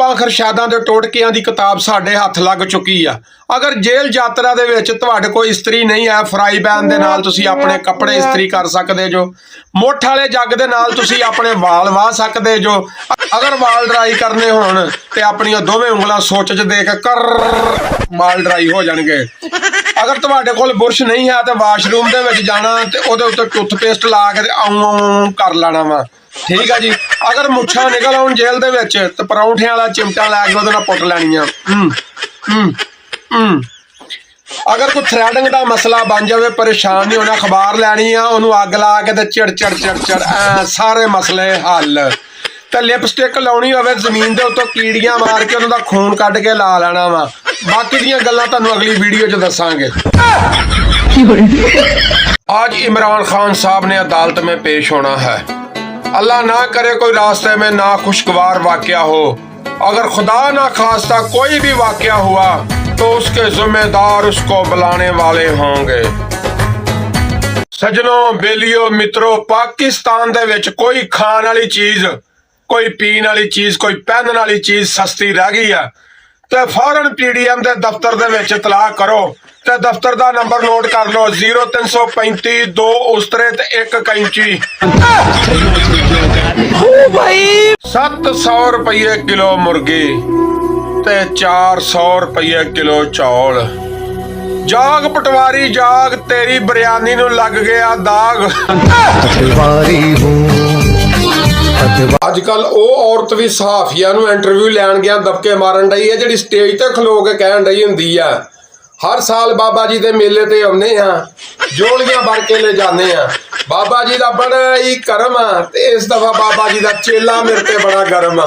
ਰੂਪਾਂ ਖਰਸ਼ਾਦਾਂ ਦੇ ਟੋਟਕਿਆਂ ਦੀ ਕਿਤਾਬ ਸਾਡੇ ਹੱਥ ਲੱਗ ਚੁੱਕੀ ਆ। ਅਗਰ ਜੇਲ੍ਹ ਯਾਤਰਾ ਦੇ ਵਿੱਚ ਤੁਹਾਡੇ ਕੋਈ ਇਸਤਰੀ ਨਹੀਂ ਹੈ, ਫਰਾਈ ਪੈਨ ਦੇ ਨਾਲ ਤੁਸੀਂ ਆਪਣੇ ਕੱਪੜੇ ਇਸਤਰੀ ਕਰ ਸਕਦੇ ਜੋ। ਮੁੱਠ ਵਾਲੇ ਜੱਗ ਦੇ ਨਾਲ ਤੁਸੀਂ ਆਪਣੇ ਵਾਲ ਵਾਹ ਸਕਦੇ ਜੋ। ਅਗਰ ਵਾਲ ਡਰਾਈ ਕਰਨੇ ਹੋਣ ਤੇ ਆਪਣੀਆਂ ਦੋਵੇਂ ਉਂਗਲਾਂ ਸੁੱਚ 'ਚ ਦੇ ਕੇ ਕਰ ਵਾਲ ਡਰਾਈ ਹੋ ਜਾਣਗੇ। ਅਗਰ ਤੁਹਾਡੇ ਕੋਲ ਬੁਰਸ਼ ਨਹੀਂ ਹੈ ਤੇ ਵਾਸ਼ਰੂਮ ਦੇ ਵਿੱਚ ਜਾਣਾ ਤੇ ਉਹਦੇ ਉੱਤੇ ਟੁੱਥਪੇਸਟ ਲਾ ਕੇ ਆਉਂ ਕਰ ਲੈਣਾ ਵਾ। ਠੀਕ ਆ ਜੀ। ਅਗਰ ਮੁੱਛਾਂ ਨਿਕਲ ਆਉਣ ਜੇਲ੍ਹ ਦੇ ਵਿੱਚ ਤੇ ਪਰੌਂਠਿਆਂ ਵਾਲਾ ਚਿਮਟਾ ਲੈ ਕੇ ਉਹਦੇ ਨਾਲ ਪੁੱਟ ਲੈਣੀਆਂ। ਅਗਰ ਕੋਈ ਥਰੈਡਿੰਗ ਦਾ ਮਸਲਾ ਬਣ ਜਾਵੇ, ਪਰੇਸ਼ਾਨ ਨਹੀਂ ਹੋਣਾ, ਅਖਬਾਰ ਲੈਣੀ ਆ, ਉਹਨੂੰ ਅੱਗ ਲਾ ਕੇ ਤੇ ਚਿੜ ਸਾਰੇ ਮਸਲੇ ਹੱਲ। ਤੇ ਲਿਪਸਟਿਕ ਲਾਉਣੀ ਹੋਵੇ ਜ਼ਮੀਨ ਦੇ ਉੱਤੋਂ ਕੀੜੀਆਂ ਮਾਰ ਕੇ ਉਹਨਾਂ ਦਾ ਖੂਨ ਕੱਢ ਕੇ ਲਾ ਲੈਣਾ ਵਾ। ਬਾਕੀ ਦੀਆਂ ਗੱਲਾਂ ਤੁਹਾਨੂੰ ਅਗਲੀ ਵੀਡੀਓ 'ਚ ਦੱਸਾਂਗੇ। आज इमरान खान साहब ने अदालत में पेश होना है। अल्लाह ना करे कोई रास्ते में नाखुशगवार वाकया हो। अगर खुदा ना खास्ता कोई भी वाकया हुआ तो उसके जिम्मेदार उसको बुलाने वाले होंगे। सजनों, बेलियो, मित्रों, पाकिस्तान दे विच कोई खाण वाली चीज, कोई पीण वाली चीज, कोई पहनण वाली चीज सस्ती रह गई है तो फौरन PDM दे दफ्तर दे विच इतलाह करो। ते दफ्तर दा नंबर नोट कर लो 0335 2 उस्तरे ते 1 कैंची। 700 रुपये किलो मुर्गी ते 400 रुपये किलो चौल। जाग पटवारी जाग, तेरी बिरयानी नूं लग गया दाग। अजकल ਉਹ औरत भी सहाफिया नूं इंटरव्यू लैण गया दबके मारन डई है, जिहड़ी स्टेज ते खलो के कहण डई हुंदी आ हर साल बाबा जी दे मेले ते आउने आ, जोलियां भर के ले जाने आ। बाबा जी दा बड़ा ही करम आ ते इस दफा बाबा जी दा चेला मेरे ते बड़ा गरम आ।